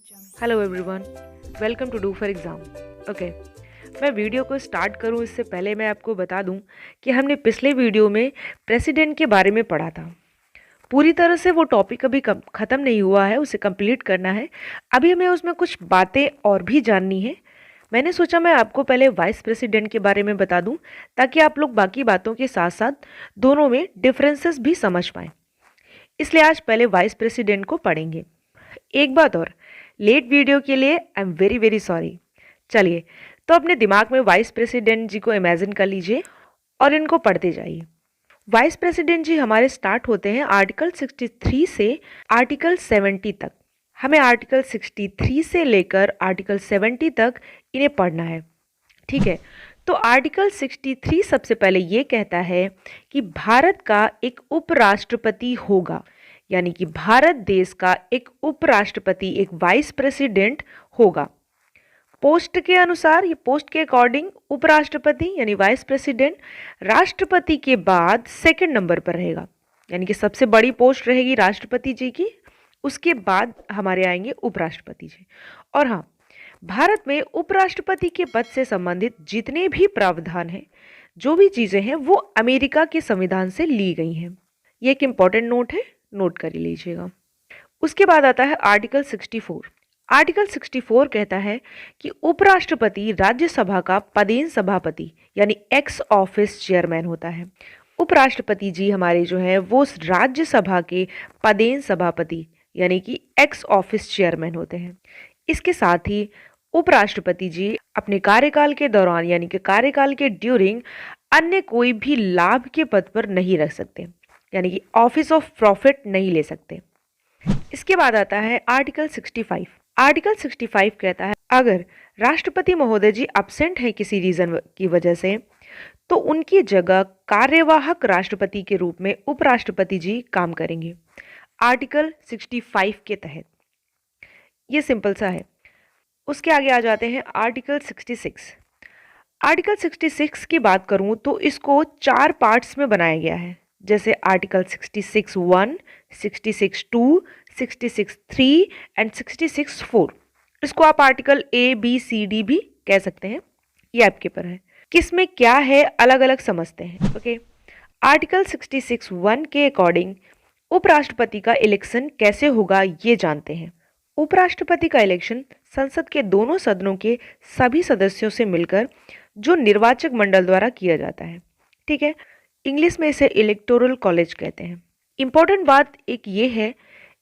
Hello everyone, welcome to do for exam. Okay, मैं video को start करूं इससे पहले मैं आपको बता दूं कि हमने पिछले वीडियो में प्रेसिडेंट के बारे में पढ़ा था। पूरी तरह से वो टॉपिक अभी ख़त्म नहीं हुआ है, उसे कंप्लीट करना है। अभी हमें उसमें कुछ बातें और भी जाननी है। मैंने सोचा मैं आपको पहले वाइस प्रेसिडेंट के बारे में बता दूं ताकि आप लोग बाकी बातों के साथ साथ दोनों में डिफरेंसेस भी समझ पाएँ। इसलिए आज पहले वाइस प्रेसिडेंट को पढ़ेंगे। एक बात और, लेट वीडियो के लिए I am very very sorry. चलिए, तो अपने दिमाग में वाइस प्रेसिडेंट जी को इमेजिन कर लीजिए और इनको पढ़ते जाइए। वाइस प्रेसिडेंट जी हमारे स्टार्ट होते हैं आर्टिकल 63 से आर्टिकल 70 तक। हमें आर्टिकल 63 से लेकर आर्टिकल 70 तक इन्हें पढ़ना है, ठीक है। तो आर्टिकल 63 सबसे पहले ये कहता है कि भारत का एक उपराष्ट्रपति होगा, यानी कि भारत देश का एक उपराष्ट्रपति, एक वाइस प्रेसिडेंट होगा। पोस्ट के अनुसार, ये पोस्ट के अकॉर्डिंग उपराष्ट्रपति यानी वाइस प्रेसिडेंट राष्ट्रपति के बाद सेकंड नंबर पर रहेगा, यानी कि सबसे बड़ी पोस्ट रहेगी राष्ट्रपति जी की, उसके बाद हमारे आएंगे उपराष्ट्रपति जी। और हाँ, भारत में उपराष्ट्रपति के पद से संबंधित जितने भी प्रावधान हैं, जो भी चीज़ें हैं, वो अमेरिका के संविधान से ली गई हैं। ये एक इम्पॉर्टेंट नोट है, नोट कर लीजिएगा। उसके बाद आता है आर्टिकल 64। आर्टिकल 64 कहता है कि उपराष्ट्रपति राज्यसभा का पदेन सभापति यानी एक्स ऑफिस चेयरमैन होता है। उपराष्ट्रपति जी हमारे जो हैं वो राज्यसभा के पदेन सभापति यानी कि एक्स ऑफिस चेयरमैन होते हैं। इसके साथ ही उपराष्ट्रपति जी अपने कार्यकाल के दौरान यानी कि कार्यकाल के ड्यूरिंग अन्य कोई भी लाभ के पद पर नहीं रख सकते, यानी कि ऑफिस ऑफ प्रॉफिट नहीं ले सकते। इसके बाद आता है आर्टिकल 65। आर्टिकल 65 कहता है अगर राष्ट्रपति महोदय जी अब्सेंट हैं किसी रीजन की वजह से, तो उनकी जगह कार्यवाहक राष्ट्रपति के रूप में उपराष्ट्रपति जी काम करेंगे आर्टिकल 65 के तहत। ये सिंपल सा है। उसके आगे आ जाते हैं आर्टिकल 66। आर्टिकल 66 की बात करूं तो इसको 4 पार्ट्स में बनाया गया है, जैसे आर्टिकल 66(1), 66(2), 66(3) एंड 66(4). इसको आप आर्टिकल ABCD भी कह सकते हैं, ये आपके पर है। किस में क्या है अलग अलग समझते हैं। ओके, आर्टिकल 66(1) के अकॉर्डिंग उपराष्ट्रपति का इलेक्शन कैसे होगा ये जानते हैं। उपराष्ट्रपति का इलेक्शन संसद के दोनों सदनों के सभी सदस्यों से मिलकर जो निर्वाचक मंडल द्वारा किया जाता है, ठीक है। इंग्लिश में इसे इलेक्टोरल कॉलेज कहते हैं। इम्पोर्टेंट बात एक ये है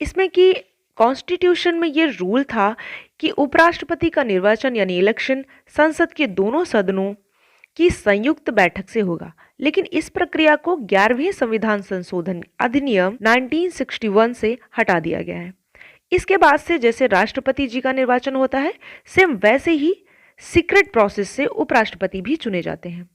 इसमें कि कॉन्स्टिट्यूशन में ये रूल था कि उपराष्ट्रपति का निर्वाचन यानी इलेक्शन संसद के दोनों सदनों की संयुक्त बैठक से होगा, लेकिन इस प्रक्रिया को 11वें संविधान संशोधन अधिनियम 1961 से हटा दिया गया है। इसके बाद से जैसे राष्ट्रपति जी का निर्वाचन होता है, सेम वैसे ही सीक्रेट प्रोसेस से उपराष्ट्रपति भी चुने जाते हैं।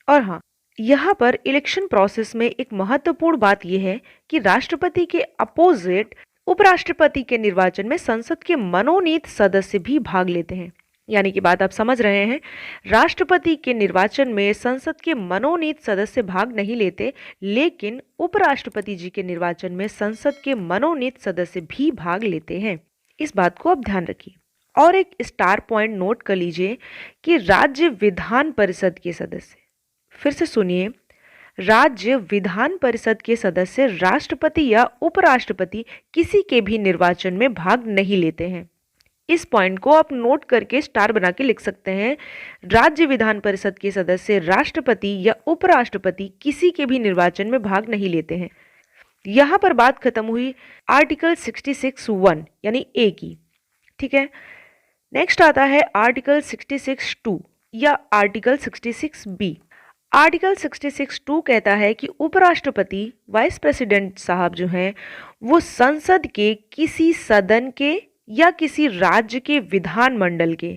और हाँ, यहाँ पर इलेक्शन प्रोसेस में एक महत्वपूर्ण बात यह है कि राष्ट्रपति के अपोजिट उपराष्ट्रपति के निर्वाचन में संसद के मनोनीत सदस्य भी भाग लेते हैं। यानी कि बात आप समझ रहे हैं, राष्ट्रपति के निर्वाचन में संसद के मनोनीत सदस्य भाग नहीं लेते, लेकिन उपराष्ट्रपति जी के निर्वाचन में संसद के मनोनीत सदस्य भी भाग लेते हैं। इस बात को आप ध्यान रखिए। और एक स्टार पॉइंट नोट कर लीजिए कि राज्य विधान परिषद के सदस्य, फिर से सुनिए, राज्य विधान परिषद के सदस्य राष्ट्रपति या उपराष्ट्रपति किसी के भी निर्वाचन में भाग नहीं लेते हैं। इस पॉइंट को आप नोट करके स्टार बना के लिख सकते हैं। राज्य विधान परिषद के सदस्य राष्ट्रपति या उपराष्ट्रपति किसी के भी निर्वाचन में भाग नहीं लेते हैं। यहाँ पर बात खत्म हुई आर्टिकल 66(1) यानी ए की, ठीक है। नेक्स्ट आता है आर्टिकल 66(2) या आर्टिकल 66(b). आर्टिकल 66(2) कहता है कि उपराष्ट्रपति वाइस प्रेसिडेंट साहब जो हैं वो संसद के किसी सदन के या किसी राज्य के विधानमंडल के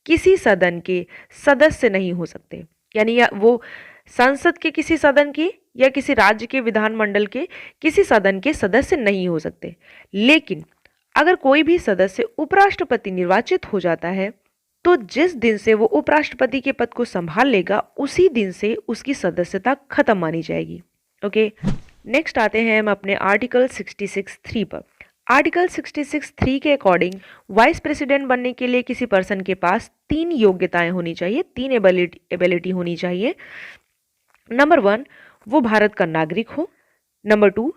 किसी सदन के सदस्य नहीं हो सकते, यानी या वो संसद के किसी सदन के या किसी राज्य के विधानमंडल के किसी सदन के सदस्य नहीं हो सकते। लेकिन अगर कोई भी सदस्य उपराष्ट्रपति निर्वाचित हो जाता है, तो जिस दिन से वो उपराष्ट्रपति के पद को संभाल लेगा उसी दिन से उसकी सदस्यता खत्म मानी जाएगी। ओके, नेक्स्ट आते हैं हम अपने आर्टिकल 66(3) पर। आर्टिकल 66(3) के अकॉर्डिंग वाइस प्रेसिडेंट बनने के लिए किसी पर्सन के पास 3 योग्यताएं होनी चाहिए, 3 एबिलिटी होनी चाहिए। नंबर 1, वो भारत का नागरिक हो। नंबर 2,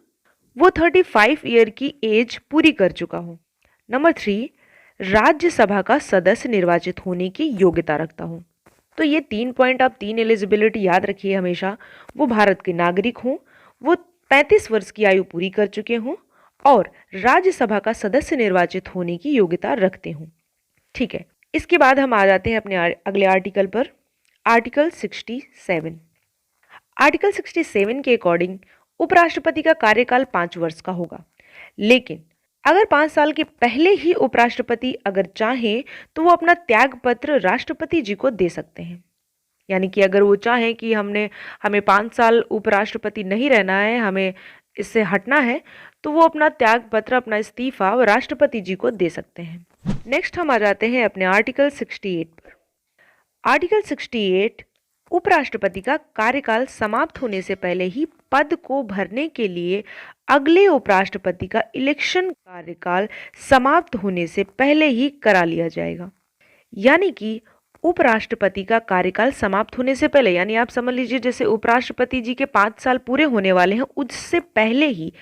वो 35 ईयर की एज पूरी कर चुका हो। नंबर 3, राज्यसभा का सदस्य निर्वाचित होने की योग्यता रखता हो। तो ये 3 पॉइंट, आप 3 एलिजिबिलिटी याद रखिए हमेशा। वो भारत के नागरिक हों, वो 35 वर्ष की आयु पूरी कर चुके हों और राज्यसभा का सदस्य निर्वाचित होने की योग्यता रखते हों। ठीक है, इसके बाद हम आ जाते हैं अपने अगले आर्टिकल पर, आर्टिकल 67। आर्टिकल 67 के अकॉर्डिंग उपराष्ट्रपति का कार्यकाल 5 वर्ष का होगा, लेकिन अगर 5 साल के पहले ही उपराष्ट्रपति अगर चाहें तो वो अपना त्याग पत्र राष्ट्रपति जी को दे सकते हैं। यानी कि अगर वो चाहें कि हमें 5 साल उपराष्ट्रपति नहीं रहना है, हमें इससे हटना है, तो वो अपना त्याग पत्र, अपना इस्तीफा राष्ट्रपति जी को दे सकते हैं। नेक्स्ट हम आ जाते हैं अपने आर्टिकल 68 पर। आर्टिकल 68 उपराष्ट्रपति का कार्यकाल समाप्त होने से पहले ही पद को भरने के लिए अगले उपराष्ट्रपति का इलेक्शन कार्यकाल समाप्त होने से पहले ही करा लिया जाएगा। यानी कि उपराष्ट्रपति का कार्यकाल समाप्त होने से पहले, यानी आप समझ लीजिए जैसे उपराष्ट्रपति जी के 5 साल पूरे होने वाले हैं, उससे पहले ही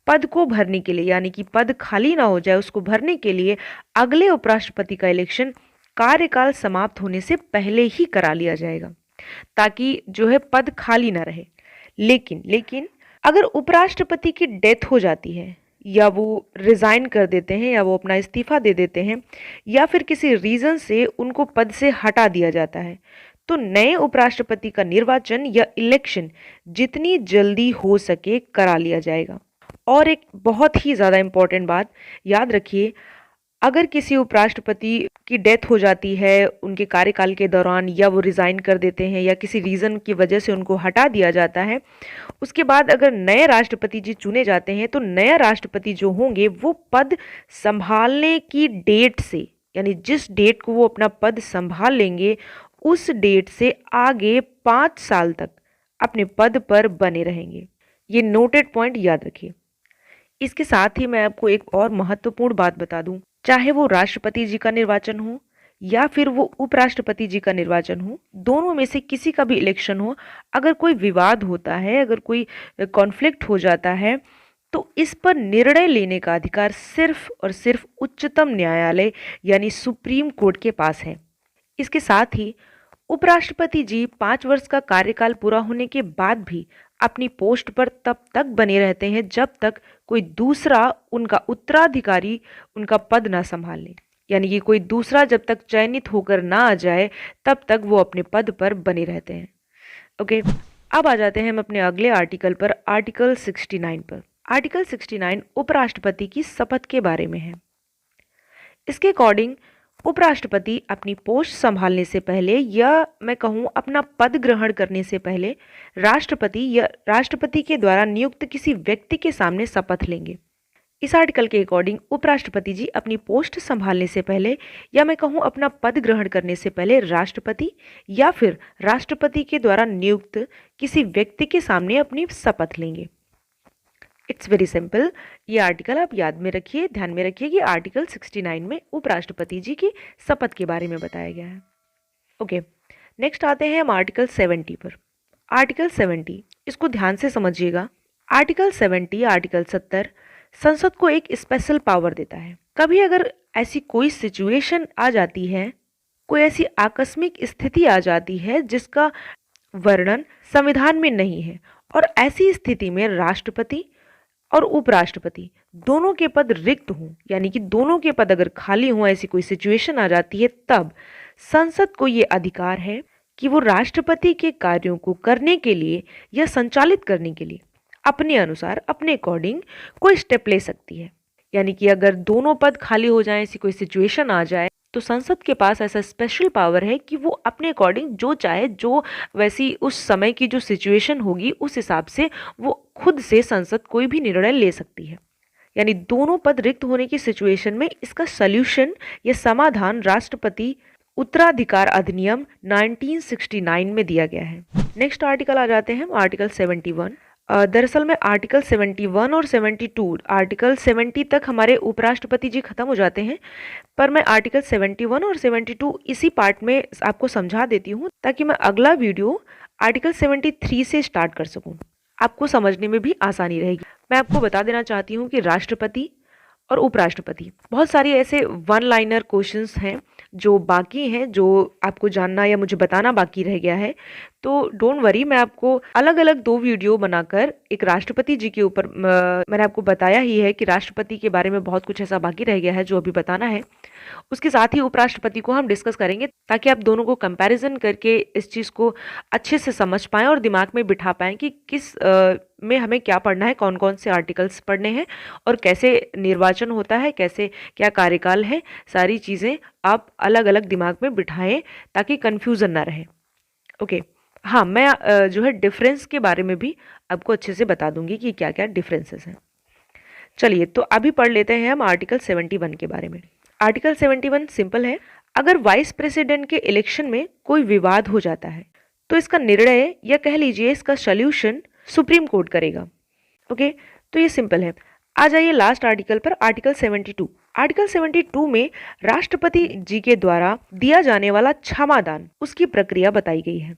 पद को भरने के लिए, यानी कि पद खाली ना हो जाए, उसको भरने के लिए अगले उपराष्ट्रपति का इलेक्शन कार्यकाल समाप्त होने से पहले ही करा लिया जाएगा, ताकि जो है पद खाली ना रहे। लेकिन अगर उपराष्ट्रपति की डेथ हो जाती है, या वो रिजाइन कर देते हैं, या वो अपना इस्तीफा दे देते हैं, या फिर किसी रीजन से उनको पद से हटा दिया जाता है, तो नए उपराष्ट्रपति का निर्वाचन या इलेक्शन जितनी जल्दी हो सके करा लिया जाएगा। और एक बहुत ही ज़्यादा इम्पोर्टेंट बात याद रखिए, अगर किसी उपराष्ट्रपति की डेथ हो जाती है उनके कार्यकाल के दौरान, या वो रिज़ाइन कर देते हैं, या किसी रीज़न की वजह से उनको हटा दिया जाता है, उसके बाद अगर नए राष्ट्रपति जी चुने जाते हैं, तो नया राष्ट्रपति जो होंगे वो पद संभालने की डेट से, यानी जिस डेट को वो अपना पद संभाल लेंगे, उस डेट से आगे 5 साल तक अपने पद पर बने रहेंगे। ये नोटेड पॉइंट याद रखिए। इसके साथ ही मैं आपको एक और महत्वपूर्ण बात बता दूं, चाहे वो राष्ट्रपति जी का निर्वाचन हो या फिर वो उपराष्ट्रपति जी का निर्वाचन हो, दोनों में से किसी का भी इलेक्शन हो, अगर कोई विवाद होता है, अगर कोई कॉन्फ्लिक्ट हो जाता है, तो इस पर निर्णय लेने का अधिकार सिर्फ और सिर्फ उच्चतम न्यायालय यानी सुप्रीम कोर्ट के पास है। इसके साथ ही उपराष्ट्रपति जी 5 वर्ष का कार्यकाल पूरा होने के बाद भी अपनी पोस्ट पर तब तक बने रहते हैं जब तक कोई दूसरा उनका उत्तराधिकारी उनका पद ना संभाल ले। यानी कि कोई दूसरा जब तक चयनित होकर ना आ जाए, तब तक वो अपने पद पर बने रहते हैं। ओके, अब आ जाते हैं हम अपने अगले आर्टिकल पर, आर्टिकल 69 पर। आर्टिकल 69 उपराष्ट्रपति की शपथ के बारे में है। इसके अकॉर्डिंग उपराष्ट्रपति अपनी पोस्ट संभालने से पहले, या मैं कहूँ अपना पद ग्रहण करने से पहले, राष्ट्रपति या राष्ट्रपति के द्वारा नियुक्त किसी व्यक्ति के सामने शपथ लेंगे। इस आर्टिकल के अकॉर्डिंग उपराष्ट्रपति जी अपनी पोस्ट संभालने से पहले, या मैं कहूँ अपना पद ग्रहण करने से पहले, राष्ट्रपति या फिर राष्ट्रपति के द्वारा नियुक्त किसी व्यक्ति के सामने अपनी शपथ लेंगे। It's very simple. ये आर्टिकल आप याद में रखिए, ध्यान में रखिए कि आर्टिकल 69 में उपराष्ट्रपति जी की शपथ के बारे में बताया गया है। ओके, नेक्स्ट आते हैं हम आर्टिकल 70 पर। आर्टिकल 70, इसको ध्यान से समझिएगा। आर्टिकल 70, आर्टिकल 70 संसद को एक स्पेशल पावर देता है। कभी अगर ऐसी कोई सिचुएशन आ जाती है, कोई ऐसी आकस्मिक स्थिति आ जाती है जिसका वर्णन संविधान में नहीं है, और ऐसी स्थिति में राष्ट्रपति और उपराष्ट्रपति दोनों के पद रिक्त हों, यानी कि दोनों के पद अगर खाली हों, ऐसी कोई सिचुएशन आ जाती है, तब संसद को ये अधिकार है कि वो राष्ट्रपति के कार्यों को करने के लिए या संचालित करने के लिए अपने अनुसार, अपने अकॉर्डिंग कोई स्टेप ले सकती है। यानी कि अगर दोनों पद खाली हो जाए, ऐसी कोई सिचुएशन आ जाए, तो संसद के पास ऐसा स्पेशल पावर है कि वो अपने अकॉर्डिंग जो चाहे, जो वैसी उस समय की जो सिचुएशन होगी उस हिसाब से वो खुद से संसद कोई भी निर्णय ले सकती है। यानी दोनों पद रिक्त होने की सिचुएशन में इसका सल्यूशन या समाधान राष्ट्रपति उत्तराधिकार अधिनियम 1969 में दिया गया है। नेक्स्ट आर्टिकल आ जाते हैं, आर्टिकल 71। दरअसल में आर्टिकल 71 और 72, आर्टिकल 70 तक हमारे उपराष्ट्रपति जी खत्म हो जाते हैं, पर मैं आर्टिकल 71 और 72 इसी पार्ट में आपको समझा देती हूँ ताकि मैं अगला वीडियो आर्टिकल 73 से स्टार्ट कर सकूँ, आपको समझने में भी आसानी रहेगी। मैं आपको बता देना चाहती हूँ कि राष्ट्रपति और उपराष्ट्रपति, बहुत सारी ऐसे वन लाइनर क्वेश्चंस हैं जो बाकी हैं, जो आपको जानना या मुझे बताना बाकी रह गया है। तो डोंट वरी, मैं आपको अलग अलग 2 वीडियो बनाकर एक राष्ट्रपति जी के ऊपर मैंने आपको बताया ही है कि राष्ट्रपति के बारे में बहुत कुछ ऐसा बाकी रह गया है जो अभी बताना है। उसके साथ ही उपराष्ट्रपति को हम डिस्कस करेंगे ताकि आप दोनों को कंपैरिजन करके इस चीज़ को अच्छे से समझ पाएँ और दिमाग में बिठा पाएँ कि किस में हमें क्या पढ़ना है, कौन कौन से आर्टिकल्स पढ़ने हैं और कैसे निर्वाचन होता है, कैसे क्या कार्यकाल है, सारी चीज़ें आप अलग अलग दिमाग में बिठाएं ताकि कन्फ्यूज़न ना रहे। ओके, हाँ, मैं जो है डिफरेंस के बारे में भी आपको अच्छे से बता दूंगी कि क्या क्या डिफरेंसेस हैं। चलिए, तो अभी पढ़ लेते हैं हम आर्टिकल 71 के बारे में। आर्टिकल 71 सिंपल है। अगर वाइस प्रेसिडेंट के इलेक्शन में कोई विवाद हो जाता है तो इसका निर्णय या कह लीजिए इसका सॉल्यूशन सुप्रीम कोर्ट करेगा। ओके, तो ये सिंपल है। आ जाइए लास्ट आर्टिकल पर, आर्टिकल 72। आर्टिकल 72 में राष्ट्रपति जी के द्वारा दिया जाने वाला क्षमादान, उसकी प्रक्रिया बताई गई है।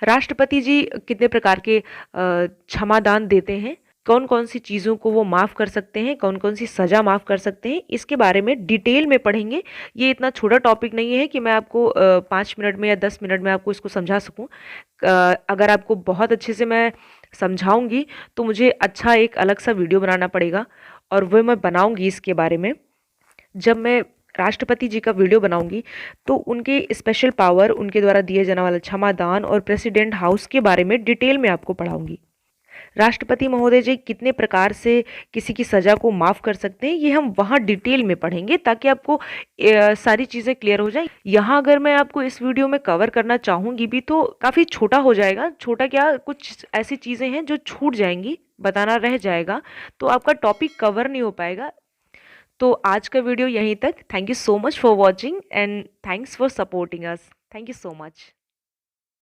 राष्ट्रपति जी कितने प्रकार के क्षमादान देते हैं, कौन कौन सी चीज़ों को वो माफ़ कर सकते हैं, कौन कौन सी सज़ा माफ़ कर सकते हैं, इसके बारे में डिटेल में पढ़ेंगे। ये इतना छोटा टॉपिक नहीं है कि मैं आपको 5 मिनट में या 10 मिनट में आपको इसको समझा सकूं। अगर आपको बहुत अच्छे से मैं समझाऊंगी तो मुझे अच्छा एक अलग सा वीडियो बनाना पड़ेगा और वो मैं बनाऊंगी इसके बारे में। जब मैं राष्ट्रपति जी का वीडियो बनाऊंगी तो उनके स्पेशल पावर, उनके द्वारा दिए जाने वाला क्षमादान और प्रेसिडेंट हाउस के बारे में डिटेल में आपको पढ़ाऊंगी। राष्ट्रपति महोदय जी कितने प्रकार से किसी की सज़ा को माफ़ कर सकते हैं, ये हम वहाँ डिटेल में पढ़ेंगे ताकि आपको सारी चीज़ें क्लियर हो जाए। यहाँ अगर मैं आपको इस वीडियो में कवर करना चाहूँगी भी तो काफ़ी छोटा हो जाएगा। छोटा क्या, कुछ ऐसी चीज़ें हैं जो छूट जाएंगी, बताना रह जाएगा, तो आपका टॉपिक कवर नहीं हो पाएगा। तो आज का वीडियो यहीं तक। Thank you so much for watching and thanks for supporting us. Thank you so much.